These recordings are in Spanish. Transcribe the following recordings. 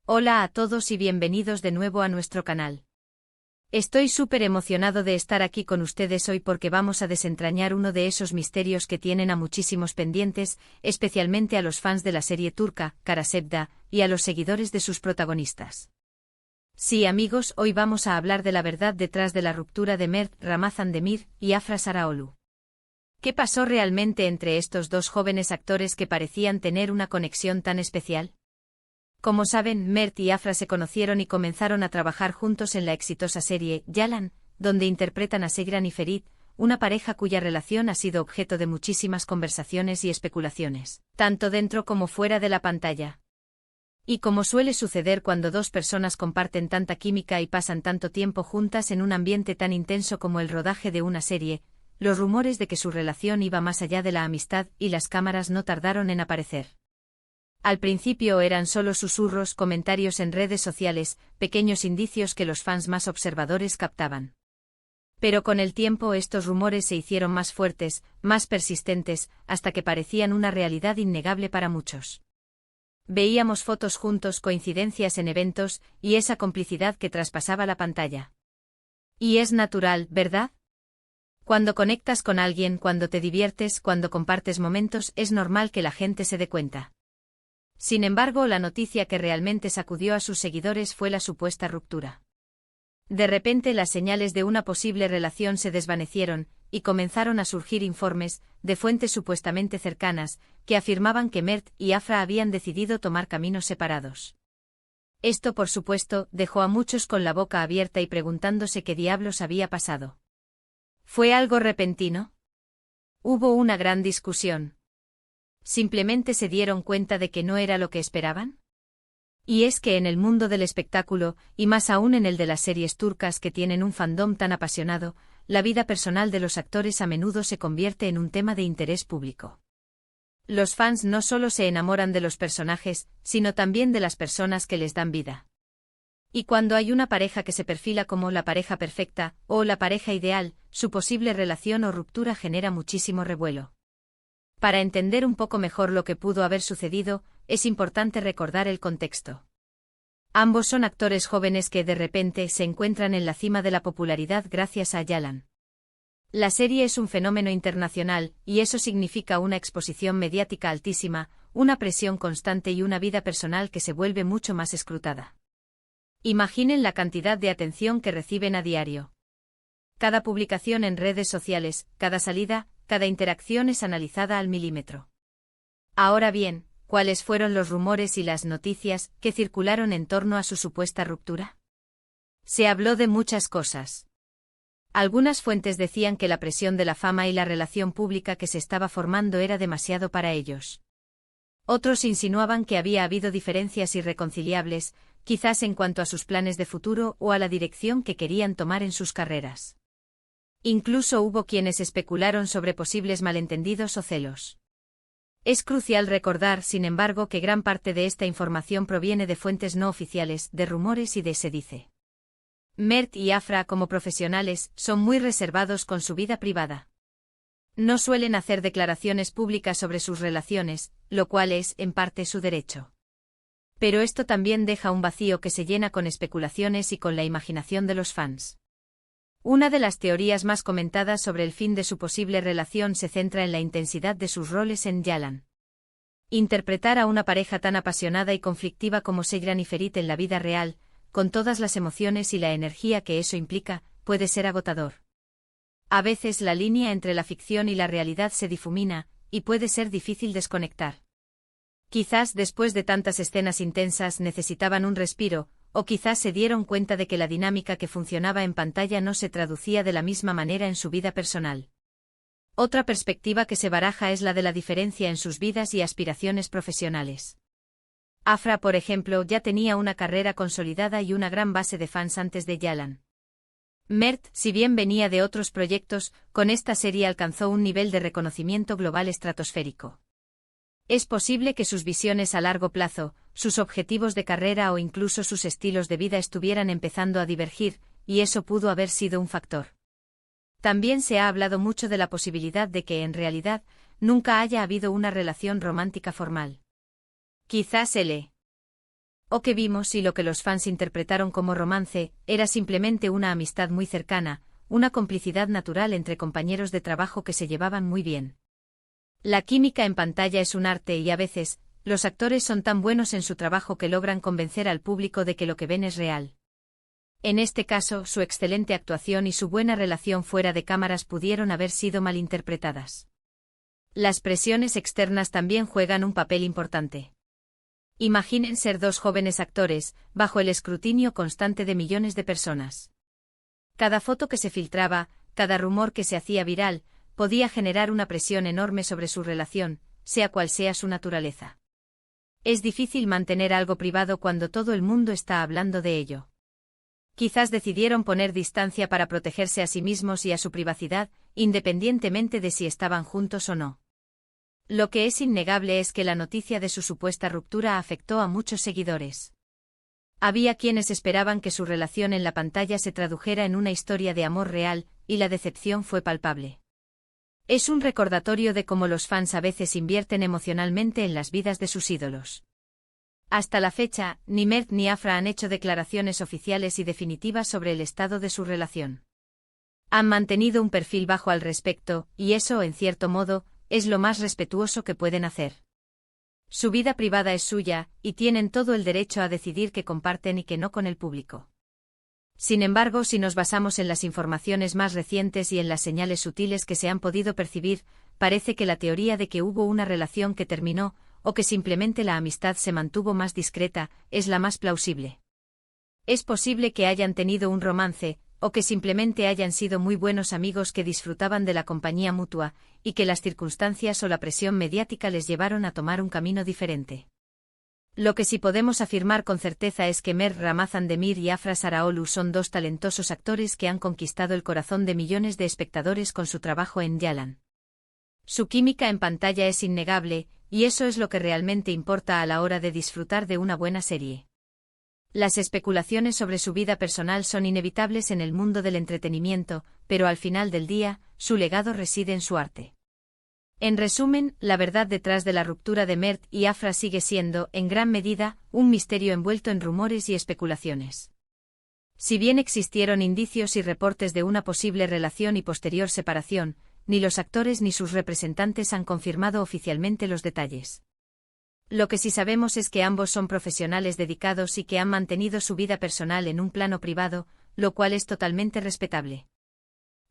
Hola a todos y bienvenidos de nuevo a nuestro canal. Estoy súper emocionado de estar aquí con ustedes hoy porque vamos a desentrañar uno de esos misterios que tienen a muchísimos pendientes, especialmente a los fans de la serie turca, Kara Sevda, y a los seguidores de sus protagonistas. Sí, amigos, hoy vamos a hablar de la verdad detrás de la ruptura de Mert Ramazan Demir y Afra Saraoğlu. ¿Qué pasó realmente entre estos dos jóvenes actores que parecían tener una conexión tan especial? Como saben, Mert y Afra se conocieron y comenzaron a trabajar juntos en la exitosa serie Yalan, donde interpretan a Seyran y Ferit, una pareja cuya relación ha sido objeto de muchísimas conversaciones y especulaciones, tanto dentro como fuera de la pantalla. Y como suele suceder cuando dos personas comparten tanta química y pasan tanto tiempo juntas en un ambiente tan intenso como el rodaje de una serie, los rumores de que su relación iba más allá de la amistad y las cámaras no tardaron en aparecer. Al principio eran solo susurros, comentarios en redes sociales, pequeños indicios que los fans más observadores captaban. Pero con el tiempo estos rumores se hicieron más fuertes, más persistentes, hasta que parecían una realidad innegable para muchos. Veíamos fotos juntos, coincidencias en eventos, y esa complicidad que traspasaba la pantalla. Y es natural, ¿verdad? Cuando conectas con alguien, cuando te diviertes, cuando compartes momentos, es normal que la gente se dé cuenta. Sin embargo, la noticia que realmente sacudió a sus seguidores fue la supuesta ruptura. De repente las señales de una posible relación se desvanecieron, y comenzaron a surgir informes, de fuentes supuestamente cercanas, que afirmaban que Mert y Afra habían decidido tomar caminos separados. Esto, por supuesto, dejó a muchos con la boca abierta y preguntándose qué diablos había pasado. ¿Fue algo repentino? ¿Hubo una gran discusión? ¿Simplemente se dieron cuenta de que no era lo que esperaban? Y es que en el mundo del espectáculo, y más aún en el de las series turcas que tienen un fandom tan apasionado, la vida personal de los actores a menudo se convierte en un tema de interés público. Los fans no solo se enamoran de los personajes, sino también de las personas que les dan vida. Y cuando hay una pareja que se perfila como la pareja perfecta, o la pareja ideal, su posible relación o ruptura genera muchísimo revuelo. Para entender un poco mejor lo que pudo haber sucedido, es importante recordar el contexto. Ambos son actores jóvenes que de repente se encuentran en la cima de la popularidad gracias a Yalan. La serie es un fenómeno internacional, y eso significa una exposición mediática altísima, una presión constante y una vida personal que se vuelve mucho más escrutada. Imaginen la cantidad de atención que reciben a diario. Cada publicación en redes sociales, cada salida, cada interacción es analizada al milímetro. Ahora bien, ¿cuáles fueron los rumores y las noticias que circularon en torno a su supuesta ruptura? Se habló de muchas cosas. Algunas fuentes decían que la presión de la fama y la relación pública que se estaba formando era demasiado para ellos. Otros insinuaban que había habido diferencias irreconciliables, quizás en cuanto a sus planes de futuro o a la dirección que querían tomar en sus carreras. Incluso hubo quienes especularon sobre posibles malentendidos o celos. Es crucial recordar, sin embargo, que gran parte de esta información proviene de fuentes no oficiales, de rumores y de se dice. Mert y Afra, como profesionales, son muy reservados con su vida privada. No suelen hacer declaraciones públicas sobre sus relaciones, lo cual es, en parte, su derecho. Pero esto también deja un vacío que se llena con especulaciones y con la imaginación de los fans. Una de las teorías más comentadas sobre el fin de su posible relación se centra en la intensidad de sus roles en Yalan. Interpretar a una pareja tan apasionada y conflictiva como Seyran y Ferit en la vida real, con todas las emociones y la energía que eso implica, puede ser agotador. A veces la línea entre la ficción y la realidad se difumina, y puede ser difícil desconectar. Quizás después de tantas escenas intensas necesitaban un respiro, o quizás se dieron cuenta de que la dinámica que funcionaba en pantalla no se traducía de la misma manera en su vida personal. Otra perspectiva que se baraja es la de la diferencia en sus vidas y aspiraciones profesionales. Afra, por ejemplo, ya tenía una carrera consolidada y una gran base de fans antes de Yalan. Mert, si bien venía de otros proyectos, con esta serie alcanzó un nivel de reconocimiento global estratosférico. Es posible que sus visiones a largo plazo, sus objetivos de carrera o incluso sus estilos de vida estuvieran empezando a divergir, y eso pudo haber sido un factor. También se ha hablado mucho de la posibilidad de que en realidad nunca haya habido una relación romántica formal. Quizás L. o que vimos y lo que los fans interpretaron como romance, era simplemente una amistad muy cercana, una complicidad natural entre compañeros de trabajo que se llevaban muy bien. La química en pantalla es un arte y a veces, los actores son tan buenos en su trabajo que logran convencer al público de que lo que ven es real. En este caso, su excelente actuación y su buena relación fuera de cámaras pudieron haber sido malinterpretadas. Las presiones externas también juegan un papel importante. Imaginen ser dos jóvenes actores, bajo el escrutinio constante de millones de personas. Cada foto que se filtraba, cada rumor que se hacía viral, podía generar una presión enorme sobre su relación, sea cual sea su naturaleza. Es difícil mantener algo privado cuando todo el mundo está hablando de ello. Quizás decidieron poner distancia para protegerse a sí mismos y a su privacidad, independientemente de si estaban juntos o no. Lo que es innegable es que la noticia de su supuesta ruptura afectó a muchos seguidores. Había quienes esperaban que su relación en la pantalla se tradujera en una historia de amor real, y la decepción fue palpable. Es un recordatorio de cómo los fans a veces invierten emocionalmente en las vidas de sus ídolos. Hasta la fecha, ni Mert ni Afra han hecho declaraciones oficiales y definitivas sobre el estado de su relación. Han mantenido un perfil bajo al respecto, y eso, en cierto modo, es lo más respetuoso que pueden hacer. Su vida privada es suya, y tienen todo el derecho a decidir qué comparten y qué no con el público. Sin embargo, si nos basamos en las informaciones más recientes y en las señales sutiles que se han podido percibir, parece que la teoría de que hubo una relación que terminó, o que simplemente la amistad se mantuvo más discreta, es la más plausible. Es posible que hayan tenido un romance, o que simplemente hayan sido muy buenos amigos que disfrutaban de la compañía mutua, y que las circunstancias o la presión mediática les llevaron a tomar un camino diferente. Lo que sí podemos afirmar con certeza es que Mert Ramazan-Demir y Afra Saraoğlu son dos talentosos actores que han conquistado el corazón de millones de espectadores con su trabajo en Yalan. Su química en pantalla es innegable, y eso es lo que realmente importa a la hora de disfrutar de una buena serie. Las especulaciones sobre su vida personal son inevitables en el mundo del entretenimiento, pero al final del día, su legado reside en su arte. En resumen, la verdad detrás de la ruptura de Mert y Afra sigue siendo, en gran medida, un misterio envuelto en rumores y especulaciones. Si bien existieron indicios y reportes de una posible relación y posterior separación, ni los actores ni sus representantes han confirmado oficialmente los detalles. Lo que sí sabemos es que ambos son profesionales dedicados y que han mantenido su vida personal en un plano privado, lo cual es totalmente respetable.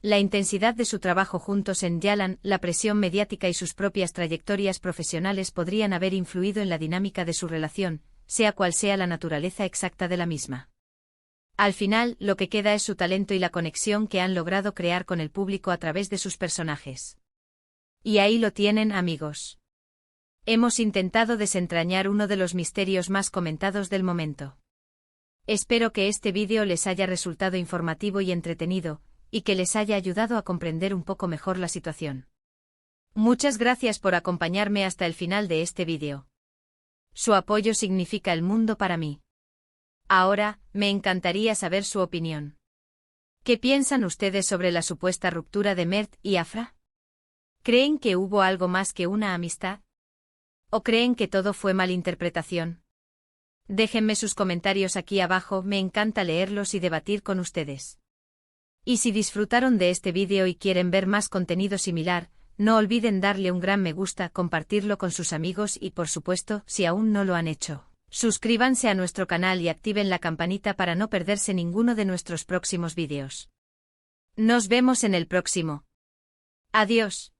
La intensidad de su trabajo juntos en Yalan, la presión mediática y sus propias trayectorias profesionales podrían haber influido en la dinámica de su relación, sea cual sea la naturaleza exacta de la misma. Al final, lo que queda es su talento y la conexión que han logrado crear con el público a través de sus personajes. Y ahí lo tienen, amigos. Hemos intentado desentrañar uno de los misterios más comentados del momento. Espero que este vídeo les haya resultado informativo y entretenido, y que les haya ayudado a comprender un poco mejor la situación. Muchas gracias por acompañarme hasta el final de este vídeo. Su apoyo significa el mundo para mí. Ahora, me encantaría saber su opinión. ¿Qué piensan ustedes sobre la supuesta ruptura de Mert y Afra? ¿Creen que hubo algo más que una amistad? ¿O creen que todo fue malinterpretación? Déjenme sus comentarios aquí abajo, me encanta leerlos y debatir con ustedes. Y si disfrutaron de este vídeo y quieren ver más contenido similar, no olviden darle un gran me gusta, compartirlo con sus amigos y por supuesto, si aún no lo han hecho, suscríbanse a nuestro canal y activen la campanita para no perderse ninguno de nuestros próximos vídeos. Nos vemos en el próximo. Adiós.